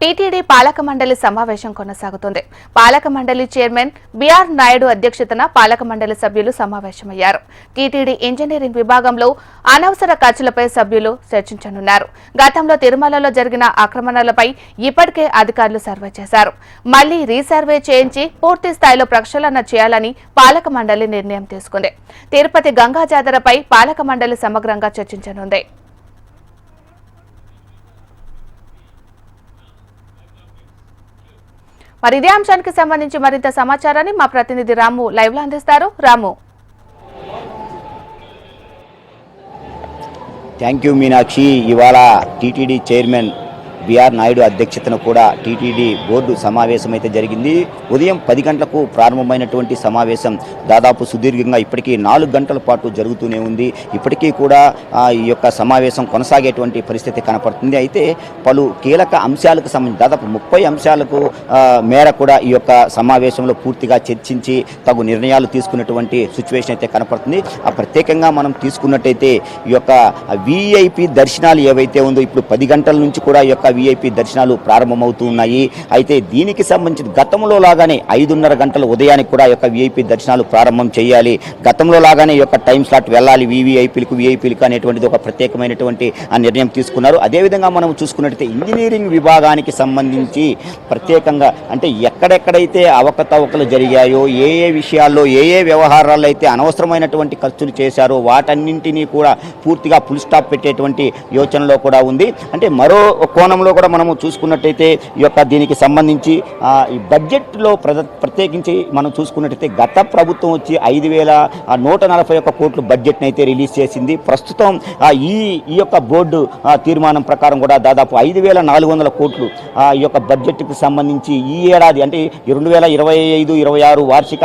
TTD పాలక మండలి సమావేశం కొనసాగుతుంది. పాలక మండలి చైర్మన్ బిఆర్ నాయుడు అధ్యక్షతన పాలక మండలి సభ్యులు సమావేశమయ్యారు. టీటీడీ ఇంజనీరింగ్ విభాగంలో అనవసర ఖర్చులపై సభ్యులు చర్చించనున్నారు. గతంలో తిరుమలలో జరిగిన ఆక్రమణలపై ఇప్పటికే అధికారులు సర్వే చేశారు. మళ్లీ రీసర్వే చేయించి పూర్తి స్థాయిలో ప్రక్షాళన చేయాలని పాలక మండలి నిర్ణయం తీసుకుంది. తిరుపతి గంగా జాతరపై పాలక మండలి సమగ్రంగా చర్చించనుంది. మరి ఇదే అంశానికి సంబంధించి మరింత సమాచారాన్ని మా ప్రతినిధి రాము లైవ్ లో అందిస్తారు. రాము. Thank you Meenakshi. ఇవాళ టీటీడీ చైర్మన్ బిఆర్ నాయుడు అధ్యక్షతన కూడా టీటీడీ బోర్డు సమావేశం అయితే జరిగింది. ఉదయం 10 గంటలకు ప్రారంభమైనటువంటి సమావేశం దాదాపు సుదీర్ఘంగా ఇప్పటికీ 4 గంటల పాటు జరుగుతూనే ఉంది. ఇప్పటికీ కూడా ఈ యొక్క సమావేశం కొనసాగేటువంటి పరిస్థితి కనపడుతుంది. అయితే పలు కీలక అంశాలకు సంబంధించి దాదాపు 30 అంశాలకు మేర కూడా ఈ యొక్క సమావేశంలో పూర్తిగా చర్చించి తగు నిర్ణయాలు తీసుకున్నటువంటి సిచ్యువేషన్ అయితే కనపడుతుంది. ప్రత్యేకంగా మనం తీసుకున్నట్టయితే ఈ యొక్క విఐపి దర్శనాలు ఏవైతే ఉందో ఇప్పుడు 10 గంటల నుంచి కూడా ఈ యొక్క విఐపి దర్శనాలు ప్రారంభమవుతూ ఉన్నాయి. అయితే దీనికి సంబంధించి గతంలో లాగానే 5:30 గంటల ఉదయానికి కూడా ఈ యొక్క విఐపి దర్శనాలు ప్రారంభం చేయాలి. గతంలో లాగానే ఈ యొక్క టైం స్లాట్ వెళ్ళాలి విఐపీలకు అనేటువంటిది ఒక ప్రత్యేకమైనటువంటి నిర్ణయం తీసుకున్నారు. అదేవిధంగా మనం చూసుకున్నట్టయితే ఇంజనీరింగ్ విభాగానికి సంబంధించి ప్రత్యేకంగా అంటే ఎక్కడెక్కడైతే అవకతవకలు జరిగాయో ఏ విషయాల్లో ఏ వ్యవహారాల్లో అయితే అనవసరమైనటువంటి ఖర్చులు చేశారో వాటన్నింటినీ కూడా పూర్తిగా ఫుల్ స్టాప్ పెట్టేటువంటి యోచనలో కూడా ఉంది. అంటే మరో కోణంలో కూడా మనము చూసుకున్నట్టయితే ఈ యొక్క దీనికి సంబంధించి ఈ బడ్జెట్లో ప్రత్యేకించి మనం చూసుకున్నట్టయితే గత ప్రభుత్వం వచ్చి 5,141 కోట్ల బడ్జెట్ని అయితే రిలీజ్ చేసింది. ప్రస్తుతం ఈ యొక్క బోర్డు తీర్మానం ప్రకారం కూడా దాదాపు 5,400 కోట్లు ఈ యొక్క బడ్జెట్కి సంబంధించి ఈ ఏడాది అంటే 2025-26 వార్షిక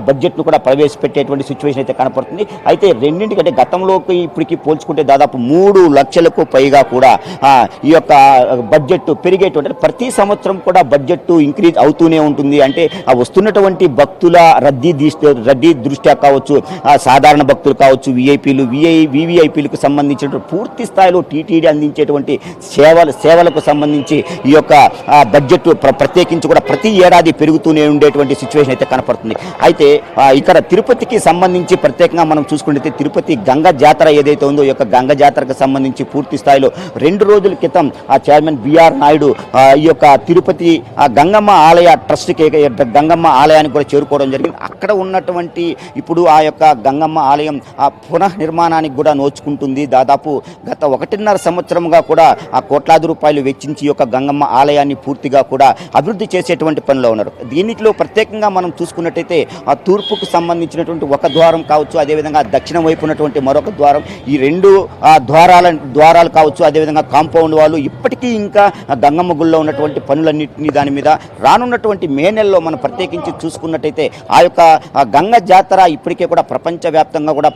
బడ్జెట్ను కూడా ప్రవేశపెట్టేటువంటి సిచ్యువేషన్ అయితే కనపడుతుంది. అయితే రెండింటికంటే గతంలోకి ఇప్పటికీ పోల్చుకుంటే దాదాపు 3 లక్షలకు పైగా కూడా ఈ యొక్క బడ్జెట్ పెరిగేటువంటి ప్రతి సంవత్సరం కూడా బడ్జెట్ ఇంక్రీజ్ అవుతూనే ఉంటుంది. అంటే వస్తున్నటువంటి భక్తుల రద్దీ దృష్ట్యా కావచ్చు, సాధారణ భక్తులు కావచ్చు, వివిఐపీలకు సంబంధించినటువంటి పూర్తి స్థాయిలో టీటీడీ అందించేటువంటి సేవలకు సంబంధించి ఈ యొక్క బడ్జెట్ ప్రత్యేకించి కూడా ప్రతి ఏడాది పెరుగుతూనే ఉండేటువంటి సిచ్యువేషన్ అయితే కనపడుతుంది. అయితే ఇక్కడ తిరుపతికి సంబంధించి ప్రత్యేకంగా మనం చూసుకుంటే తిరుపతి గంగా జాతర ఏదైతే ఉందో ఈ యొక్క గంగా జాతరకు సంబంధించి పూర్తి స్థాయిలో 2 రోజుల క్రితం చైర్మన్ బిఆర్ నాయుడు ఈ యొక్క తిరుపతి గంగమ్మ ఆలయ ట్రస్ట్కి గంగమ్మ ఆలయానికి కూడా చేరుకోవడం జరిగింది. అక్కడ ఉన్నటువంటి ఇప్పుడు ఆ యొక్క గంగమ్మ ఆలయం పునః నిర్మాణానికి కూడా నోచుకుంటుంది. దాదాపు గత 1.5 సంవత్సరంగా కూడా కోట్లాది రూపాయలు వెచ్చించి ఈ యొక్క గంగమ్మ ఆలయాన్ని పూర్తిగా కూడా అభివృద్ధి చేసేటువంటి పనిలో ఉన్నారు. దీనిలో ప్రత్యేకంగా మనం చూసుకున్నట్టయితే ఆ తూర్పుకు సంబంధించినటువంటి ఒక ద్వారం కావచ్చు, అదేవిధంగా దక్షిణం వైపు ఉన్నటువంటి మరొక ద్వారం, ఈ 2 ద్వారాలు కావచ్చు, అదేవిధంగా కాంపౌండ్ వాళ్ళు ఇప్పటికీ ఇంకా గంగమ్మ గుళ్ళో ఉన్నటువంటి పనులన్నింటినీ దాని మీద రానున్నటువంటి మే నెలలో మనం ప్రత్యేకించి చూసుకున్నట్టయితే ఆ యొక్క గంగ జాతర ఇప్పటికే కూడా ప్రపంచవ్యాప్తంగా కూడా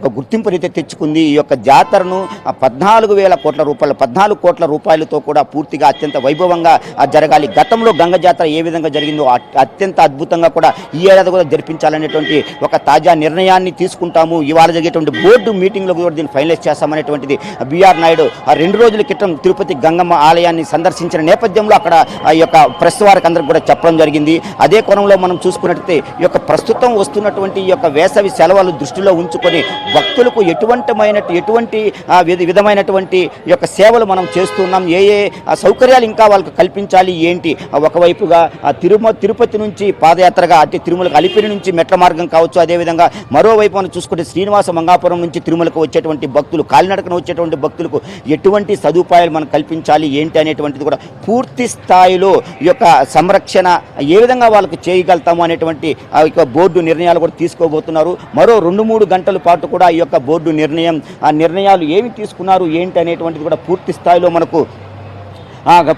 ఒక గుర్తింపునైతే తెచ్చుకుంది. ఈ యొక్క జాతరను 14 కోట్ల రూపాయలతో కూడా పూర్తిగా అత్యంత వైభవంగా జరగాలి. గతంలో గంగ జాతర ఏ విధంగా జరిగిందో అత్యంత అద్భుతంగా కూడా ఈ ఏడాది కూడా జరిపించాలనేటువంటి ఒక తాజా నిర్ణయాన్ని తీసుకుంటాము. ఇవాళ జరిగేటువంటి బోర్డు మీటింగ్లో కూడా దీన్ని ఫైనలైజ్ చేస్తామనేటువంటిది బిఆర్ నాయుడు 2 రోజుల క్రితం తిరుపతి గంగమ్మ ఆలయాన్ని సందర్శించిన నేపథ్యంలో అక్కడ ఈ యొక్క ప్రెస్ వారికి అందరికి కూడా చెప్పడం జరిగింది. అదే కోణంలో మనం చూసుకున్నట్లయితే ఈ యొక్క ప్రస్తుతం వస్తున్నటువంటి ఈ యొక్క వేసవి సెలవులు దృష్టిలో ఉంచుకొని భక్తులకు ఎటువంటి విధమైనటువంటి ఈ యొక్క సేవలు మనం చేస్తున్నాం, ఏ సౌకర్యాలు ఇంకా వాళ్ళకి కల్పించాలి ఏంటి. ఒకవైపుగా తిరుపతి నుంచి పాదయాత్రగా అంటే తిరుమలకు అలిపిరి నుంచి మెట్ల మార్గం కావచ్చు, అదేవిధంగా మరోవైపు మనం చూసుకుంటే శ్రీనివాస మంగాపురం నుంచి తిరుమలకు వచ్చేటువంటి భక్తులు, కాలినడకన వచ్చేటువంటి భక్తులకు ఎటువంటి సదుపాయాలు మనం కల్పించాలి ఏంటి అనేటువంటిది కూడా పూర్తి స్థాయిలో ఈ యొక్క సంరక్షణ ఏ విధంగా వాళ్ళకు చేయగలుగుతాము అనేటువంటి ఆ యొక్క బోర్డు నిర్ణయాలు కూడా తీసుకోబోతున్నారు. మరో 2-3 గంటల పాటు కూడా ఈ యొక్క బోర్డు నిర్ణయాలు ఏమి తీసుకున్నారు ఏంటి అనేటువంటిది కూడా పూర్తి స్థాయిలో మనకు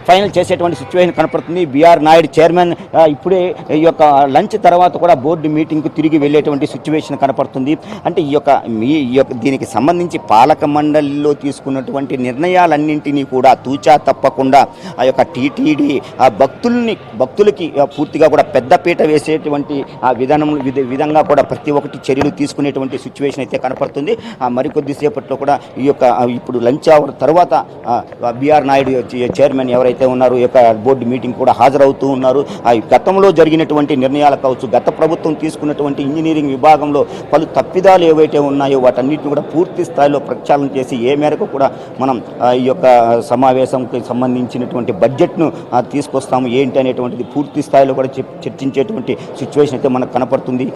ఫైనల్ చేసేటువంటి సిచ్యువేషన్ కనపడుతుంది. బిఆర్ నాయుడు చైర్మన్ ఇప్పుడే ఈ యొక్క లంచ్ తర్వాత కూడా బోర్డు మీటింగ్కు తిరిగి వెళ్ళేటువంటి సిచ్యువేషన్ కనపడుతుంది. అంటే ఈ యొక్క దీనికి సంబంధించి పాలక మండలిలో తీసుకున్నటువంటి నిర్ణయాలన్నింటినీ కూడా తూచా తప్పకుండా ఆ యొక్క టీటీడీ భక్తులకి పూర్తిగా కూడా పెద్దపీట వేసేటువంటి విధంగా కూడా ప్రతి ఒక్కటి చర్యలు తీసుకునేటువంటి సిచ్యువేషన్ అయితే కనపడుతుంది. మరికొద్దిసేపట్లో కూడా ఈ యొక్క ఇప్పుడు లంచ్ అవర్ తర్వాత బిఆర్ నాయుడు చైర్మన్ చైర్మన్ ఎవరైతే ఉన్నారో ఈ యొక్క బోర్డు మీటింగ్ కూడా హాజరవుతూ ఉన్నారు. గతంలో జరిగినటువంటి నిర్ణయాలు కావచ్చు, గత ప్రభుత్వం తీసుకున్నటువంటి ఇంజనీరింగ్ విభాగంలో పలు తప్పిదాలు ఏవైతే ఉన్నాయో వాటన్నిటిని కూడా పూర్తి స్థాయిలో ప్రక్షాళన చేసి ఏ మేరకు కూడా మనం ఈ యొక్క సమావేశంకి సంబంధించినటువంటి బడ్జెట్ను తీసుకొస్తాము ఏంటి అనేటువంటిది పూర్తి స్థాయిలో కూడా చర్చించేటువంటి సిచ్యువేషన్ అయితే మనకు కనపడుతుంది.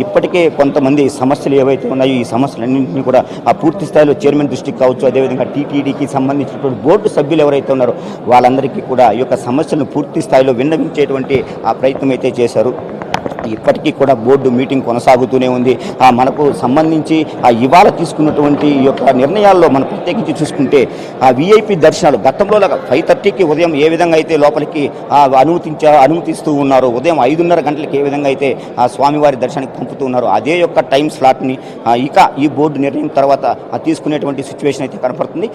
ఇప్పటికే కొంతమంది సమస్యలు ఏవైతే ఉన్నాయో ఈ సమస్యలన్నింటినీ కూడా పూర్తి స్థాయిలో చైర్మన్ దృష్టికి కావచ్చు, అదేవిధంగా టీటీడీకి సంబంధించినటువంటి బోర్డు సభ్యులు ఎవరైతే ఉన్నారో వాళ్ళందరికీ కూడా ఈ యొక్క సమస్యలను పూర్తి స్థాయిలో విన్నవించేటువంటి ప్రయత్నం అయితే చేశారు. ఇప్పటికీ కూడా బోర్డు మీటింగ్ కొనసాగుతూనే ఉంది. మనకు సంబంధించి ఇవాళ తీసుకున్నటువంటి ఈ యొక్క నిర్ణయాల్లో మనం ప్రత్యేకించి చూసుకుంటే విఐపి దర్శనాలు గతంలో 5:30కి ఉదయం ఏ విధంగా అయితే లోపలికి అనుమతిస్తూ ఉన్నారో, ఉదయం 5:30 గంటలకి ఏ విధంగా అయితే స్వామివారి దర్శనానికి పంపుతూ ఉన్నారో అదే యొక్క టైం స్లాట్ని ఇక ఈ బోర్డు నిర్ణయం తర్వాత తీసుకునేటువంటి సిచ్యువేషన్ అయితే కనపడుతుంది.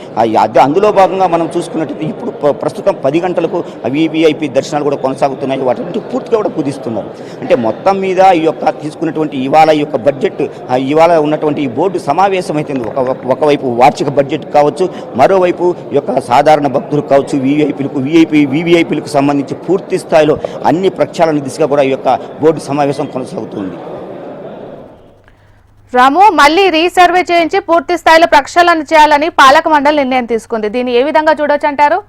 అందులో భాగంగా మనం చూసుకున్నట్టయితే ఇప్పుడు ప్రస్తుతం 10 గంటలకు వివిఐపి దర్శనాలు కూడా కొనసాగుతున్నాయి. వాటి పూర్తిగా కూడా కుదిస్తున్నారు. అంటే మొత్తం మీద ఈ యొక్క తీసుకున్నటువంటి ఇవాళ ఈ యొక్క బడ్జెట్ ఇవాళ ఉన్నటువంటి ఈ బోర్డు సమావేశం అయితే ఒకవైపు వార్షిక బడ్జెట్ కావచ్చు, మరోవైపు ఈ యొక్క సాధారణ భక్తులకు కావచ్చు, వివిఐపీలకు సంబంధించి పూర్తి స్థాయిలో అన్ని ప్రక్షాళన దిశగా కూడా ఈ యొక్క బోర్డు సమావేశం కొనసాగుతుంది. రాము, మళ్ళీ రీసర్వే చేయించి పూర్తి స్థాయిలో ప్రక్షాళన చేయాలని పాలక మండలి నిర్ణయం తీసుకుంది. దీన్ని ఏ విధంగా చూడొచ్చు అంటారు?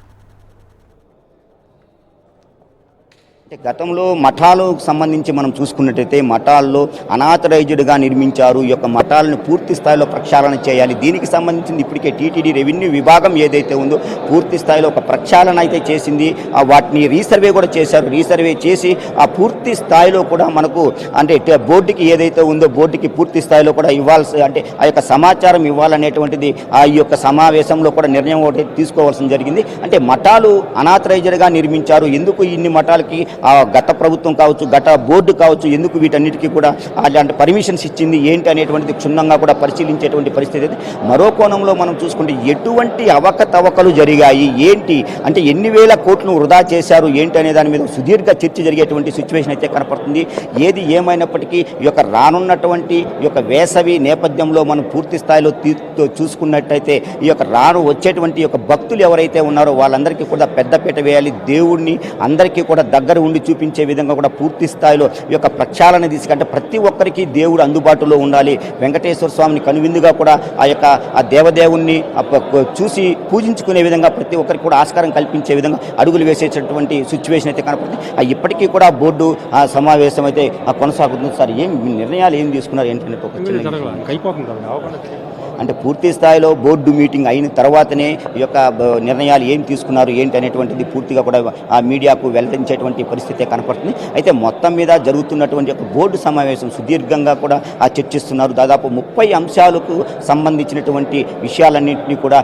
గతంలో మఠాలకు సంబంధించి మనం చూసుకున్నట్టయితే మఠాల్లో అనాథరైజ్డ్గా నిర్మించారు. ఈ యొక్క మఠాలను పూర్తి స్థాయిలో ప్రక్షాళన చేయాలి. దీనికి సంబంధించింది ఇప్పటికే టీటీడీ రెవెన్యూ విభాగం ఏదైతే ఉందో పూర్తి స్థాయిలో ఒక ప్రక్షాళన అయితే చేసింది. వాటిని రీసర్వే కూడా చేశారు. రీసర్వే చేసి పూర్తి స్థాయిలో కూడా మనకు అంటే బోర్డుకి ఏదైతే ఉందో బోర్డుకి పూర్తి స్థాయిలో కూడా ఇవ్వాల్సి అంటే ఆ యొక్క సమాచారం ఇవ్వాలనేటువంటిది ఈ యొక్క సమావేశంలో కూడా నిర్ణయం ఒకటి తీసుకోవాల్సి జరిగింది. అంటే మఠాలు అనాథరైజ్డ్గా నిర్మించారు. ఎందుకు ఇన్ని మఠాలకి గత ప్రభుత్వం కావచ్చు, గత బోర్డు కావచ్చు, ఎందుకు వీటన్నిటికీ కూడా అలాంటి పర్మిషన్స్ ఇచ్చింది ఏంటి అనేటువంటిది క్షుణ్ణంగా కూడా పరిశీలించేటువంటి పరిస్థితి అయితే. మరో కోణంలో మనం చూసుకుంటే ఎటువంటి అవకతవకలు జరిగాయి ఏంటి అంటే ఎన్ని వేల కోట్లను వృధా చేశారు ఏంటి అనే దాని మీద సుదీర్ఘ చర్చ జరిగేటువంటి సిచ్యువేషన్ అయితే కనపడుతుంది. ఏది ఏమైనప్పటికీ ఈ యొక్క రానున్నటువంటి ఈ యొక్క వేసవి నేపథ్యంలో మనం పూర్తి స్థాయిలో చూసుకున్నట్టయితే ఈ యొక్క వచ్చేటువంటి యొక్క భక్తులు ఎవరైతే ఉన్నారో వాళ్ళందరికీ కూడా పెద్దపీట వేయాలి. దేవుడిని అందరికీ కూడా దగ్గర ఉండి చూపించే విధంగా కూడా పూర్తి స్థాయిలో ఈ యొక్క ప్రక్షాళన తీసుకంటే ప్రతి ఒక్కరికి దేవుడు అందుబాటులో ఉండాలి. వెంకటేశ్వర స్వామిని కనువిందుగా కూడా ఆ యొక్క ఆ దేవదేవుణ్ణి చూసి పూజించుకునే విధంగా ప్రతి ఒక్కరికి కూడా ఆస్కారం కల్పించే విధంగా అడుగులు వేసేటటువంటి సిచ్యువేషన్ అయితే కనపడుతుంది. ఇప్పటికీ కూడా బోర్డు సమావేశం అయితే కొనసాగుతుంది. సార్ ఏం నిర్ణయాలు ఏం తీసుకున్నారు ఏంటంటే అంటే పూర్తి స్థాయిలో బోర్డు మీటింగ్ అయిన తర్వాతనే ఈ యొక్క నిర్ణయాలు ఏం తీసుకున్నారు ఏంటి అనేటువంటిది పూర్తిగా కూడా ఆ మీడియాకు వెల్లడించేటువంటి పరిస్థితి కనపడుతుంది. అయితే మొత్తం మీద జరుగుతున్నటువంటి ఒక బోర్డు సమావేశం సుదీర్ఘంగా కూడా చర్చిస్తున్నారు. దాదాపు 30 అంశాలకు సంబంధించినటువంటి విషయాలన్నింటినీ కూడా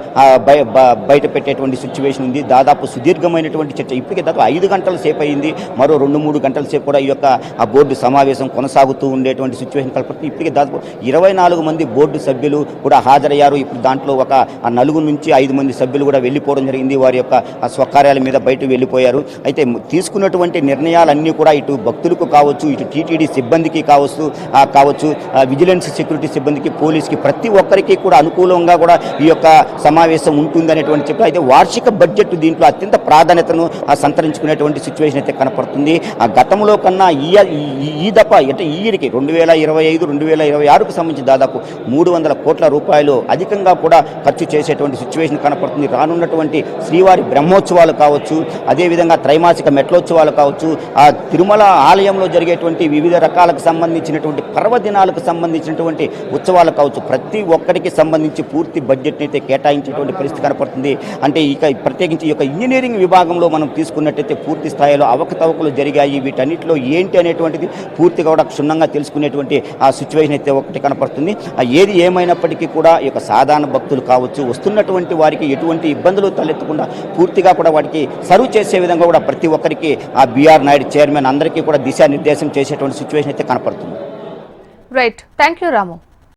బయట పెట్టేటువంటి సిచ్యువేషన్ ఉంది. దాదాపు సుదీర్ఘమైనటువంటి చర్చ ఇప్పటికే దాదాపు 5 గంటల సేపు అయింది. మరో 2-3 గంటల సేపు కూడా ఈ యొక్క ఆ బోర్డు సమావేశం కొనసాగుతూ ఉండేటువంటి సిచ్యువేషన్ కనపడుతుంది. ఇప్పటికే దాదాపు 24 మంది బోర్డు సభ్యులు కూడా హాజరయ్యారు. ఇప్పుడు దాంట్లో ఒక 4 నుంచి 5 మంది సభ్యులు కూడా వెళ్ళిపోవడం జరిగింది. వారి యొక్క స్వకార్యాల మీద బయటకు వెళ్ళిపోయారు. అయితే తీసుకున్నటువంటి నిర్ణయాలన్నీ కూడా ఇటు భక్తులకు కావచ్చు, ఇటు టీటీడీ సిబ్బందికి కావచ్చు, విజిలెన్స్ సెక్యూరిటీ సిబ్బందికి, పోలీస్కి ప్రతి ఒక్కరికి కూడా అనుకూలంగా కూడా ఈ యొక్క సమావేశం ఉంటుందనేటువంటి చెప్పి అయితే వార్షిక బడ్జెట్ దీంట్లో అత్యంత ప్రాధాన్యతను సంతరించుకునేటువంటి సిచ్యువేషన్ అయితే కనపడుతుంది. ఆ గతంలో కన్నా ఈ దఫ అంటే ఈ ఇయర్కి 2025-2026కు సంబంధించి దాదాపు 300 కోట్ల రూపాయలు అధికంగా కూడా ఖర్చు చేసేటువంటి సిచ్యువేషన్ కనపడుతుంది. రానున్నటువంటి శ్రీవారి బ్రహ్మోత్సవాలు కావచ్చు, అదేవిధంగా త్రైమాసిక మెట్లోత్సవాలు కావచ్చు, ఆ తిరుమల ఆలయంలో జరిగేటువంటి వివిధ రకాలకు సంబంధించినటువంటి పర్వదినాలకు సంబంధించినటువంటి ఉత్సవాలు కావచ్చు, ప్రతి ఒక్కరికి సంబంధించి పూర్తి బడ్జెట్ని అయితే కేటాయించేటువంటి పరిస్థితి కనపడుతుంది. అంటే ఇక ప్రత్యేకించి ఈ యొక్క ఇంజనీరింగ్ విభాగంలో మనం తీసుకున్నట్టయితే పూర్తి స్థాయిలో అవకతవకలు జరిగాయి. వీటన్నిటిలో ఏంటి అనేటువంటిది పూర్తిగా కూడా క్షుణ్ణంగా తెలుసుకునేటువంటి ఆ సిచ్యువేషన్ అయితే ఒకటి కనపడుతుంది. ఏది ఏమైనప్పటికీ కూడా ఈ యొక్క సాధారణ భక్తులు కావచ్చు, వస్తున్నటువంటి వారికి ఎటువంటి ఇబ్బందులు తలెత్తకుండా పూర్తిగా కూడా వాటికి సర్వ్ చేసే విధంగా కూడా ప్రతి ఒక్కరికి ఆ బిఆర్ నాయుడు చైర్మన్ అందరికీ కూడా దిశానిర్దేశం చేసేటువంటి సిచ్యువేషన్ అయితే కనపడుతుంది. Right, thank you Ramu.